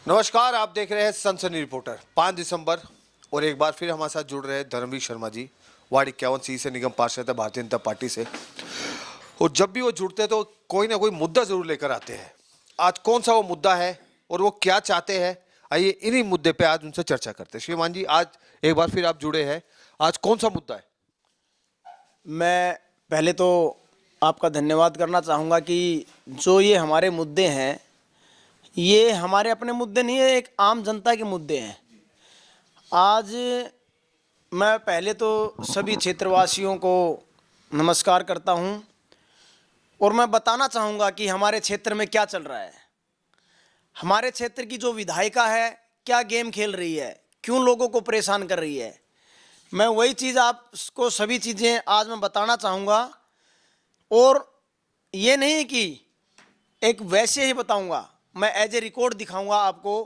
नमस्कार, आप देख रहे हैं सनसनी रिपोर्टर। 5 दिसंबर और एक बार फिर हमारे साथ जुड़ रहे हैं धर्मवीर शर्मा जी, वार्ड 51C से निगम पार्षद है भारतीय जनता पार्टी से। और जब भी वो जुड़ते हैं तो कोई ना कोई मुद्दा जरूर लेकर आते हैं। आज कौन सा वो मुद्दा है और वो क्या चाहते हैं, आइए इन्हीं मुद्दे पे आज उनसे चर्चा करते हैं। श्रीमान जी, आज एक बार फिर आप जुड़े हैं, आज कौन सा मुद्दा है? मैं पहले तो आपका धन्यवाद करना चाहूँगा कि जो ये हमारे मुद्दे हैं, ये हमारे अपने मुद्दे नहीं है, एक आम जनता के मुद्दे हैं। आज मैं पहले तो सभी क्षेत्रवासियों को नमस्कार करता हूँ और मैं बताना चाहूँगा कि हमारे क्षेत्र में क्या चल रहा है। हमारे क्षेत्र की जो विधायिका है, क्या गेम खेल रही है, क्यों लोगों को परेशान कर रही है, मैं वही चीज़ आपको सभी चीज़ें आज मैं बताना चाहूँगा। और ये नहीं कि एक वैसे ही बताऊँगा, मैं एज ए रिकॉर्ड दिखाऊँगा आपको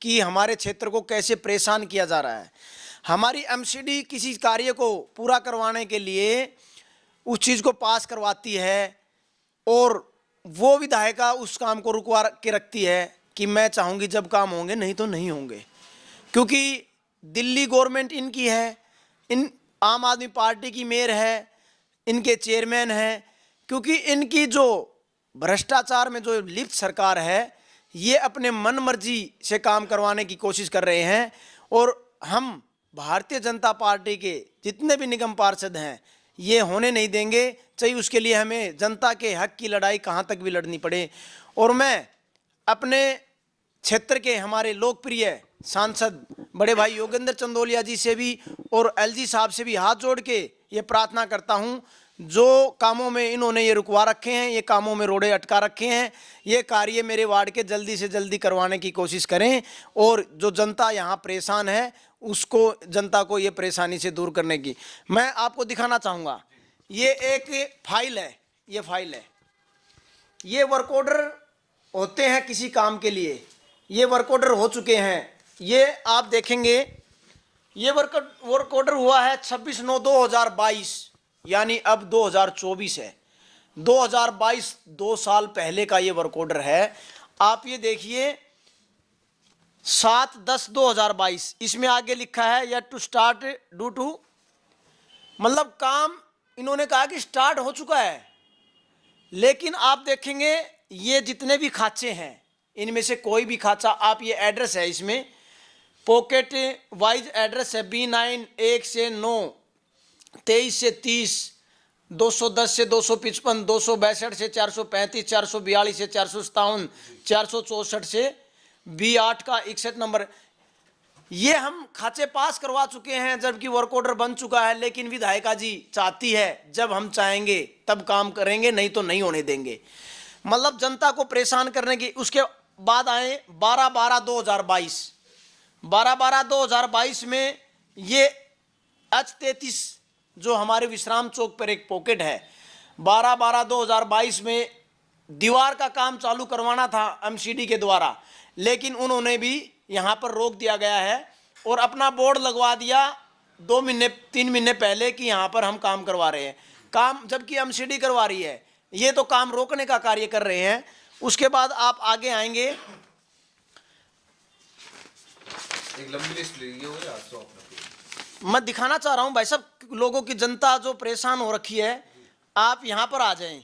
कि हमारे क्षेत्र को कैसे परेशान किया जा रहा है। हमारी एमसीडी किसी कार्य को पूरा करवाने के लिए उस चीज़ को पास करवाती है और वो विधायिका उस काम को रुकवा के रखती है कि मैं चाहूँगी जब काम होंगे, नहीं तो नहीं होंगे। क्योंकि दिल्ली गवर्नमेंट इनकी है, इन आम आदमी पार्टी की मेयर है, इनके चेयरमैन हैं। क्योंकि इनकी जो भ्रष्टाचार में जो लिप्त सरकार है, ये अपने मन मर्जी से काम करवाने की कोशिश कर रहे हैं। और हम भारतीय जनता पार्टी के जितने भी निगम पार्षद हैं, ये होने नहीं देंगे, चाहे उसके लिए हमें जनता के हक की लड़ाई कहाँ तक भी लड़नी पड़े। और मैं अपने क्षेत्र के हमारे लोकप्रिय सांसद बड़े भाई योगेंद्र चंदोलिया जी से भी और एलजी साहब से भी हाथ जोड़ के ये प्रार्थना करता हूँ, जो कामों में इन्होंने ये रुकवा रखे हैं, ये कामों में रोड़े अटका रखे हैं, ये कार्य मेरे वार्ड के जल्दी से जल्दी करवाने की कोशिश करें। और जो जनता यहाँ परेशान है, उसको जनता को ये परेशानी से दूर करने की मैं आपको दिखाना चाहूँगा। ये एक फाइल है, ये फाइल है, ये वर्क ऑर्डर होते हैं किसी काम के लिए, ये वर्क ऑर्डर हो चुके हैं। ये आप देखेंगे, ये वर्क ऑर्डर हुआ है 26/9/2022, यानी अब 2024 है। 2022 2 साल पहले का ये वर्क ऑर्डर है। आप ये देखिए 7/10/2022, इसमें आगे लिखा है या टू स्टार्ट ड्यू टू, मतलब काम इन्होंने कहा कि स्टार्ट हो चुका है। लेकिन आप देखेंगे ये जितने भी खांचे हैं, इनमें से कोई भी खांचा, आप ये एड्रेस है, इसमें पॉकेट वाइज एड्रेस है B9 1 से 9, 23 से 30, 210 से 255, 262 से 435, 442 से 457, 464 से B8 का 61 नंबर। ये हम खाचे पास करवा चुके हैं, जबकि वर्क ऑर्डर बन चुका है। लेकिन विधायिका जी चाहती है जब हम चाहेंगे तब काम करेंगे, नहीं तो नहीं होने देंगे। मतलब जनता को परेशान करने की। उसके बाद आए 12/12/2022। 12/12/2022 में ये H33 जो हमारे विश्राम चौक पर एक पॉकेट है, 12/12/2022 में दीवार का काम चालू करवाना था एमसीडी के द्वारा, लेकिन उन्होंने भी यहाँ पर रोक दिया गया है और अपना बोर्ड लगवा दिया 2 महीने 3 महीने पहले कि यहाँ पर हम काम करवा रहे हैं। काम जबकि एमसीडी करवा रही है, ये तो काम रोकने का कार्य कर रहे हैं। उसके बाद आप आगे आएंगे, एक लंबी लिस्ट लीजिए, हो रहा है मैं दिखाना चाह रहा हूँ भाई साहब, लोगों की जनता जो परेशान हो रखी है। आप यहाँ पर आ जाएं,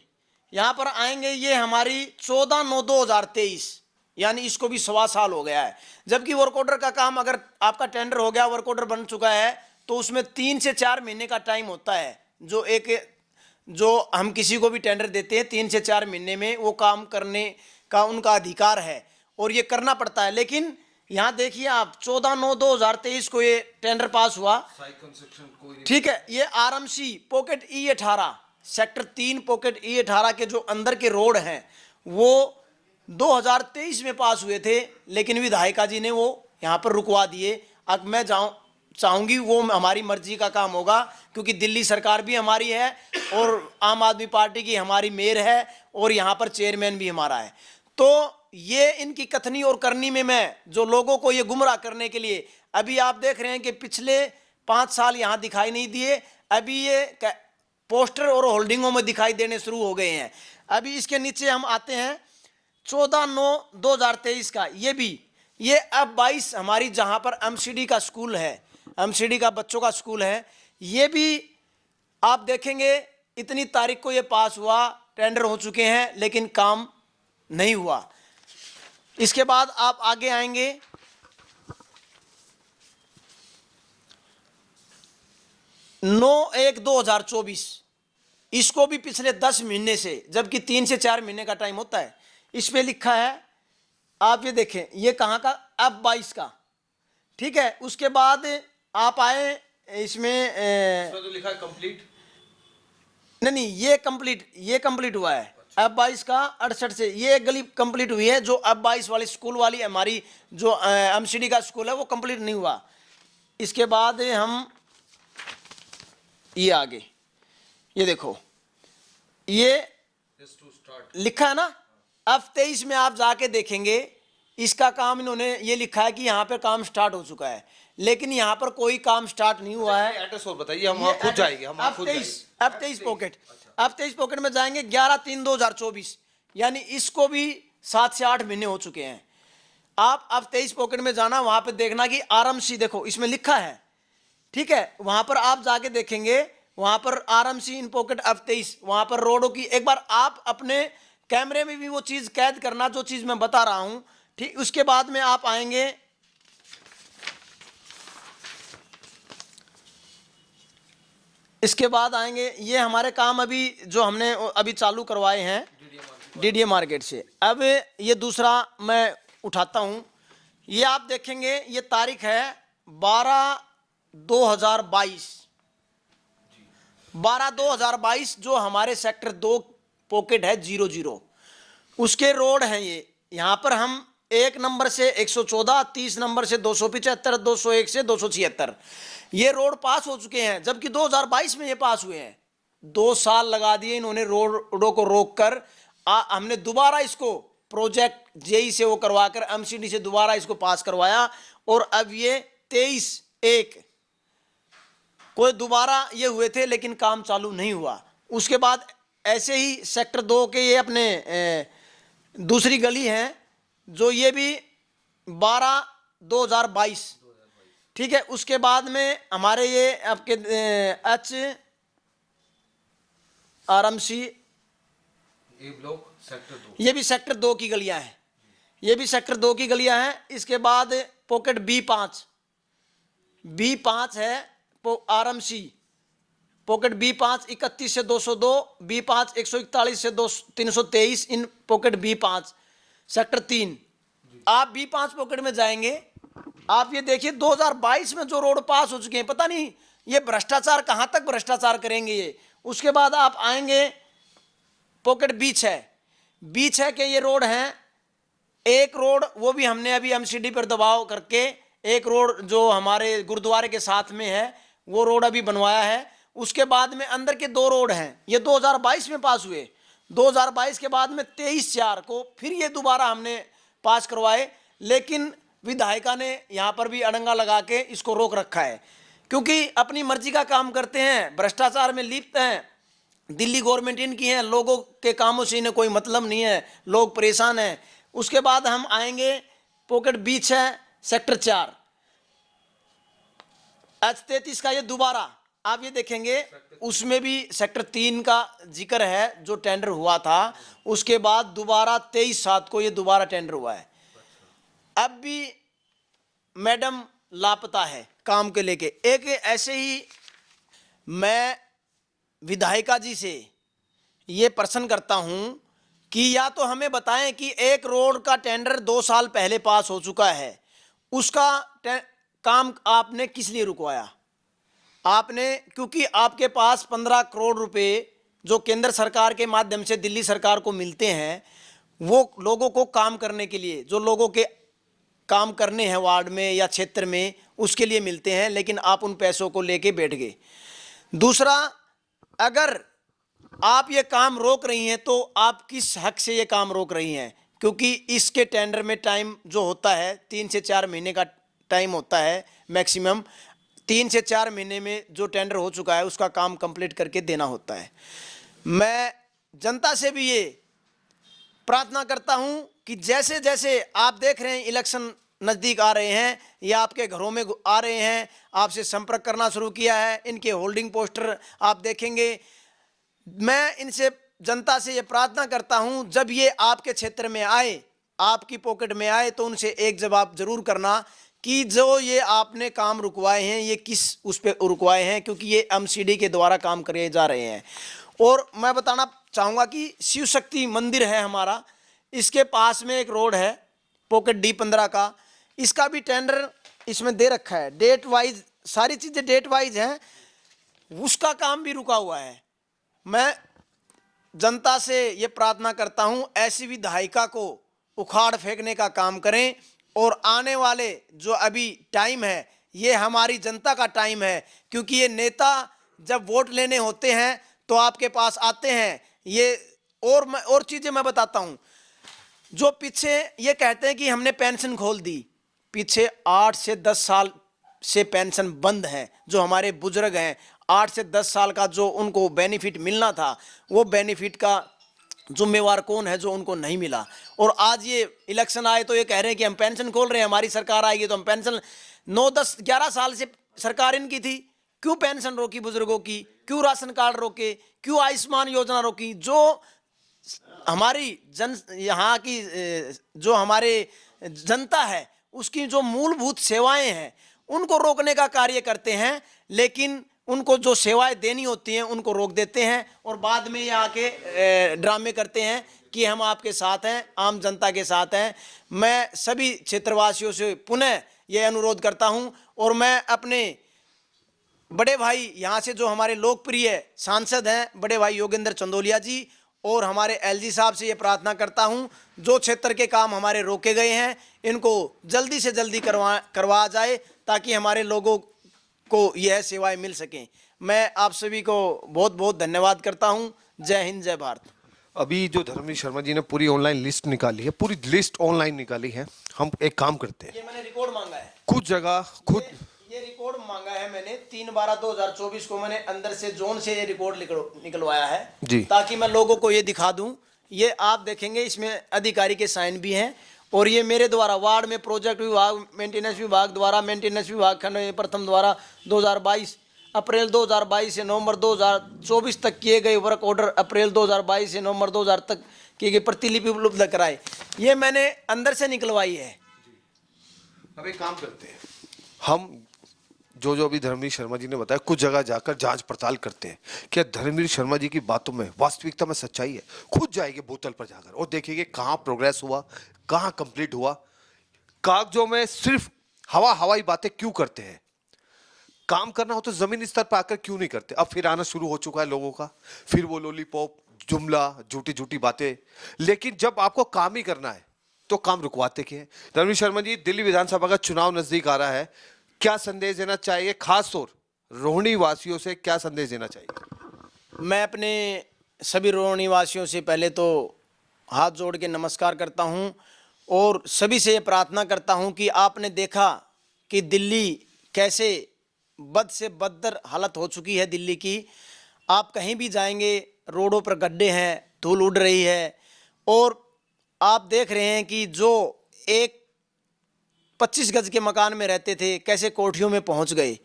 यहाँ पर आएंगे, ये हमारी 14/9/2023, यानी इसको भी 1.25 साल हो गया है। जबकि वर्क ऑर्डर का काम, अगर आपका टेंडर हो गया, वर्क ऑर्डर बन चुका है, तो उसमें 3 से 4 महीने का टाइम होता है। जो हम किसी को भी टेंडर देते हैं, 3 से 4 महीने में वो काम करने का उनका अधिकार है और ये करना पड़ता है। लेकिन यहाँ देखिए आप 14/9/2023 को ये टेंडर पास हुआ, ठीक है। ये RMC pocket E18 sector 3 pocket E18 के जो अंदर के रोड हैं, वो 2023 में पास हुए थे, लेकिन विधायिका जी ने वो यहाँ पर रुकवा दिए। अब मैं चाहूँगी वो हमारी मर्जी का काम होगा, क्योंकि दिल्ली सरकार भी हमारी है और आम आदमी पार्टी की हमारी मेयर है और यहाँ पर चेयरमैन भी हमारा है। तो ये इनकी कथनी और करनी में मैं जो लोगों को ये गुमराह करने के लिए, अभी आप देख रहे हैं कि पिछले 5 साल यहाँ दिखाई नहीं दिए, अभी ये पोस्टर और होल्डिंगों में दिखाई देने शुरू हो गए हैं। अभी इसके नीचे हम आते हैं 14/9/2023 का, ये भी ये F22 हमारी जहाँ पर एमसीडी का स्कूल है, एमसीडी का बच्चों का स्कूल है, ये भी आप देखेंगे इतनी तारीख को ये पास हुआ, टेंडर हो चुके हैं, लेकिन काम नहीं हुआ। इसके बाद आप आगे आएंगे, 9/1/2024, इसको भी पिछले 10 महीने से, जबकि 3 से 4 महीने का टाइम होता है, इस पे लिखा है, आप ये देखें, ये कहाँ का, F22 का, ठीक है। उसके बाद आप आए इसमें तो लिखा है कंप्लीट, नहीं, ये कंप्लीट हुआ है F22 का 68 से, ये एक गली कंप्लीट हुई है, जो F22 वाली स्कूल वाली हमारी जो एमसीडी का स्कूल है वो कंप्लीट नहीं हुआ। इसके बाद हम ये आगे, ये देखो, ये लिखा है ना F23 में, आप जाके देखेंगे इसका काम इन्होंने ये लिखा है कि यहाँ पे काम स्टार्ट हो चुका है, लेकिन यहाँ पर कोई काम स्टार्ट नहीं हुआ है। एड्रेस और बताइए, हम वहाँ खुद जाएंगे, हम वहाँ खुद जाएंगे। F23 पॉकेट, F23 पॉकेट में जाएंगे 11/3/2024, यानी इसको भी 7 से 8 महीने हो चुके हैं। आप F23 पॉकेट में जाना, वहां पे देखना कि आरएमसी, देखो इसमें लिखा है, ठीक है, वहां पर आप जाके देखेंगे, वहां पर आरएमसी इन पॉकेट F23, वहां पर रोडों की, एक बार आप अपने कैमरे में भी वो चीज कैद करना जो चीज मैं बता रहा हूं, ठीक। उसके बाद में आप आएंगे, इसके बाद आएंगे, ये हमारे काम अभी जो हमने अभी चालू करवाए हैं डीडीए मार्केट से। अब ये दूसरा मैं उठाता हूं, ये आप देखेंगे, ये तारीख है 12/2022, 12/2022, जो हमारे सेक्टर 2 पॉकेट है 00, उसके रोड हैं ये। यहाँ पर हम 1 नंबर से 114, 30 नंबर से 275, 201 से 276 ये रोड पास हो चुके हैं, जबकि 2022 में ये पास हुए हैं। 2 साल लगा दिए इन्होंने रोडों को रोक कर। हमने दोबारा इसको प्रोजेक्ट जेई से वो करवाकर एमसीडी से दोबारा इसको पास करवाया, और अब ये 23/1 कोई दोबारा ये हुए थे, लेकिन काम चालू नहीं हुआ। उसके बाद ऐसे ही सेक्टर 2 के ये अपने दूसरी गली है, जो ये भी 12/2022, ठीक है। उसके बाद में हमारे ये आपके आरएमसी ब्लॉक सेक्टर 2, ये भी सेक्टर 2 की गलियां हैं, ये भी सेक्टर 2 की गलियां हैं। इसके बाद पॉकेट B5 है, आरएमसी पॉकेट B5 31 से 202, B5 141 से 323, इन पॉकेट B5 सेक्टर 3। आप B5 पॉकेट में जाएंगे, आप ये देखिए 2022 में जो रोड पास हो चुके हैं, पता नहीं ये भ्रष्टाचार कहां तक भ्रष्टाचार करेंगे ये। उसके बाद आप आएंगे पॉकेट B6 के ये रोड हैं, एक रोड वो भी हमने अभी एमसीडी पर दबाव करके, एक रोड जो हमारे गुरुद्वारे के साथ में है वो रोड अभी बनवाया है। उसके बाद में अंदर के 2 रोड हैं, ये 2022 में पास हुए। 2022 के बाद में 23/4 को फिर ये दोबारा हमने पास करवाए, लेकिन विधायिका ने यहाँ पर भी अड़ंगा लगा के इसको रोक रखा है, क्योंकि अपनी मर्जी का काम करते हैं, भ्रष्टाचार में लिप्त हैं। दिल्ली गवर्नमेंट इनकी है, लोगों के कामों से इन्हें कोई मतलब नहीं है, लोग परेशान हैं। उसके बाद हम आएंगे पॉकेट B6 सेक्टर 4, H33 का ये दोबारा आप ये देखेंगे, उसमें भी सेक्टर 3 का जिक्र है, जो टेंडर हुआ था। उसके बाद दोबारा 23/7 को ये दोबारा टेंडर हुआ है। अब भी मैडम लापता है काम के लेके। एक ऐसे ही मैं विधायिका जी से ये प्रश्न करता हूं कि या तो हमें बताएं कि एक रोड का टेंडर 2 साल पहले पास हो चुका है, उसका काम आपने किस लिए रुकवाया? आपने, क्योंकि आपके पास 15 करोड़ रुपए जो केंद्र सरकार के माध्यम से दिल्ली सरकार को मिलते हैं, वो लोगों को काम करने के लिए, जो लोगों के काम करने हैं वार्ड में या क्षेत्र में, उसके लिए मिलते हैं, लेकिन आप उन पैसों को लेके बैठ गए। दूसरा, अगर आप ये काम रोक रही हैं तो आप किस हक से ये काम रोक रही हैं? क्योंकि इसके टेंडर में टाइम जो होता है 3 से 4 महीने का टाइम होता है मैक्सिमम। 3 से 4 महीने में जो टेंडर हो चुका है उसका काम कंप्लीट करके देना होता है। मैं जनता से भी ये प्रार्थना करता हूं कि जैसे जैसे आप देख रहे हैं इलेक्शन नज़दीक आ रहे हैं या आपके घरों में आ रहे हैं, आपसे संपर्क करना शुरू किया है। इनके होल्डिंग पोस्टर आप देखेंगे। मैं इनसे, जनता से ये प्रार्थना करता हूं, जब ये आपके क्षेत्र में आए, आपकी पॉकेट में आए, तो उनसे एक जवाब जरूर करना कि जो ये आपने काम रुकवाए हैं ये किस उस पे रुकवाए हैं, क्योंकि ये एमसीडी के द्वारा काम करे जा रहे हैं। और मैं बताना चाहूँगा कि शिव शक्ति मंदिर है हमारा, इसके पास में एक रोड है पॉकेट D15 का, इसका भी टेंडर इसमें दे रखा है, डेट वाइज सारी चीज़ें डेट वाइज हैं, उसका काम भी रुका हुआ है। मैं जनता से ये प्रार्थना करता हूँ, ऐसी विधायिका को उखाड़ फेंकने का काम करें और आने वाले जो अभी टाइम है ये हमारी जनता का टाइम है, क्योंकि ये नेता जब वोट लेने होते हैं तो आपके पास आते हैं। ये और चीज़ें मैं बताता हूँ, जो पीछे ये कहते हैं कि हमने पेंशन खोल दी, पीछे 8 से 10 साल से पेंशन बंद है। जो हमारे बुजुर्ग हैं 8 से 10 साल का जो उनको बेनिफिट मिलना था, वो बेनिफिट का जुम्मेवार कौन है जो उनको नहीं मिला। और आज ये इलेक्शन आए तो ये कह रहे हैं कि हम पेंशन खोल रहे हैं, हमारी सरकार आएगी तो हम पेंशन, 9, 10, 11 साल से सरकार इनकी थी, क्यों पेंशन रोकी बुजुर्गों की, क्यों राशन कार्ड रोके, क्यों आयुष्मान योजना रोकी। जो हमारी यहाँ की जो हमारे जनता है उसकी जो मूलभूत सेवाएं हैं उनको रोकने का कार्य करते हैं, लेकिन उनको जो सेवाएं देनी होती हैं उनको रोक देते हैं और बाद में ये आके ड्रामे करते हैं कि हम आपके साथ हैं, आम जनता के साथ हैं। मैं सभी क्षेत्रवासियों से पुनः ये अनुरोध करता हूं और मैं अपने बड़े भाई यहाँ से जो हमारे लोकप्रिय सांसद हैं बड़े भाई योगेंद्र चंदोलिया जी और हमारे एलजी साहब से ये प्रार्थना करता हूँ, जो क्षेत्र के काम हमारे रोके गए हैं इनको जल्दी से जल्दी करवा जाए ताकि हमारे लोगों को यह सेवाएं मिल सकें। मैं आप सभी को बहुत बहुत धन्यवाद करता हूँ। जय हिंद, जय भारत। अभी जो धर्मवीर शर्मा जी ने पूरी ऑनलाइन लिस्ट निकाली है, पूरी लिस्ट ऑनलाइन निकाली है, हम एक काम करते हैं, ये मैंने रिकॉर्ड मांगा है, कुछ जगह खुद ये रिकॉर्ड मांगा है मैंने 3/12/2024 को, मैंने अंदर से जोन से ये रिकॉर्ड निकलवाया है जी, ताकि मैं लोगों को ये दिखा दूं। ये आप देखेंगे इसमें अधिकारी के साइन भी हैं और ये मेरे द्वारा वार्ड में प्रोजेक्ट विभाग, मेंटेनेंस विभाग द्वारा, मेंटेनेंस विभाग खंड प्रथम द्वारा 2022 अप्रैल 2022 से नवंबर 2024 तक किए गए वर्क ऑर्डर, अप्रैल 2022 से नवंबर 2000 तक किए गए प्रतिलिपि उपलब्ध कराए, ये मैंने अंदर से निकलवाई है। अब एक काम करते हैं, हम जो अभी धर्मवीर शर्मा जी ने बताया, कुछ जगह जाकर जांच पड़ताल करते हैं क्या धर्मवीर शर्मा जी की बातों में वास्तविकता में सच्चाई है। खुद जाएंगे बोतल पर जाकर और देखेंगे कहाँ प्रोग्रेस हुआ, कहाँ कंप्लीट हुआ, कागजों में सिर्फ हवाई बातें क्यों करते हैं, काम करना हो तो जमीन स्तर पर आकर क्यों नहीं करते। अब फिर आना शुरू हो चुका है लोगों का, फिर वो लॉलीपॉप, जुमला, झूठी झूठी बातें, लेकिन जब आपको काम ही करना है तो काम रुकवाते क्या है। धर्मवीर शर्मा जी, दिल्ली विधानसभा का चुनाव नजदीक आ रहा है, क्या संदेश देना चाहिए, खास तौर रोहिणी वासियों से क्या संदेश देना चाहिए। मैं अपने सभी रोहिणी वासियों से पहले तो हाथ जोड़ के नमस्कार करता हूं और सभी से ये प्रार्थना करता हूं कि आपने देखा कि दिल्ली कैसे बद से बदतर हालत हो चुकी है दिल्ली की। आप कहीं भी जाएंगे रोडों पर गड्ढे हैं, धूल उड़ रही है और आप देख रहे हैं कि जो एक 25 गज के मकान में रहते थे कैसे कोठियों में पहुंच गए।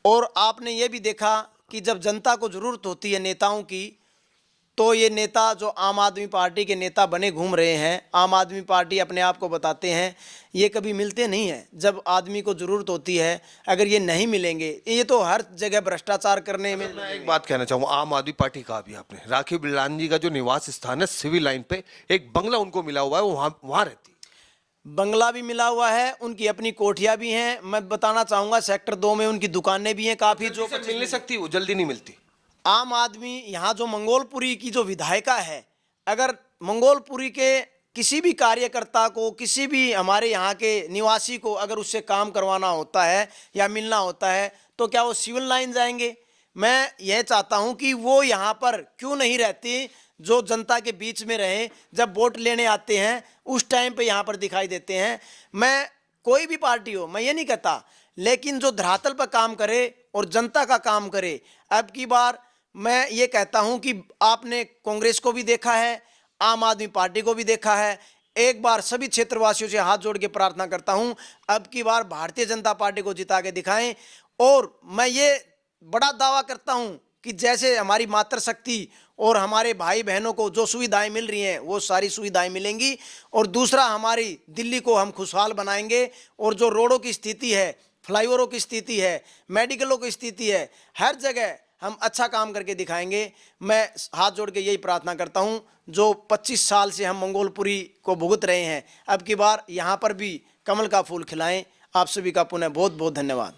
और आपने ये भी देखा कि जब जनता को ज़रूरत होती है नेताओं की, तो ये नेता जो आम आदमी पार्टी के नेता बने घूम रहे हैं, आम आदमी पार्टी अपने आप को बताते हैं, ये कभी मिलते नहीं हैं। जब आदमी को ज़रूरत होती है अगर ये नहीं मिलेंगे, ये तो हर जगह भ्रष्टाचार करने में। मैं एक बात कहना चाहूँगा, आम आदमी पार्टी कहा भी आपने, राखी बिरलानी जी का जो निवास स्थान है सिविल लाइन पे एक बंगला उनको मिला हुआ है, वो वहाँ रहती, बंगला भी मिला हुआ है, उनकी अपनी कोठियाँ भी हैं। मैं बताना चाहूँगा सेक्टर 2 में उनकी दुकानें भी हैं काफ़ी, जो मिल नहीं सकती, वो जल्दी नहीं मिलती। आम आदमी यहाँ जो मंगोलपुरी की जो विधायिका है, अगर मंगोलपुरी के किसी भी कार्यकर्ता को, किसी भी हमारे यहाँ के निवासी को अगर उससे काम करवाना होता है या मिलना होता है तो क्या वो सिविल लाइन जाएंगे। मैं यह चाहता हूँ कि वो यहाँ पर क्यों नहीं रहती, जो जनता के बीच में रहे, जब वोट लेने आते हैं उस टाइम पे यहाँ पर दिखाई देते हैं। मैं कोई भी पार्टी हो, मैं ये नहीं कहता, लेकिन जो धरातल पर काम करे और जनता का काम करे। अब की बार मैं ये कहता हूं कि आपने कांग्रेस को भी देखा है, आम आदमी पार्टी को भी देखा है, एक बार सभी क्षेत्रवासियों से हाथ जोड़ के प्रार्थना करता हूं, अब की बार भारतीय जनता पार्टी को जिता के दिखाएं। और मैं ये बड़ा दावा करता हूं कि जैसे हमारी मातृशक्ति और हमारे भाई बहनों को जो सुविधाएं मिल रही हैं वो सारी सुविधाएं मिलेंगी। और दूसरा, हमारी दिल्ली को हम खुशहाल बनाएंगे। और जो रोडों की स्थिति है, फ्लाईओवरों की स्थिति है, मेडिकलों की स्थिति है, हर जगह हम अच्छा काम करके दिखाएंगे। मैं हाथ जोड़ के यही प्रार्थना करता हूं, जो 25 साल से हम मंगोलपुरी को भुगत रहे हैं, अब की बार यहाँ पर भी कमल का फूल खिलाएं। आप सभी का पुनः बहुत बहुत धन्यवाद।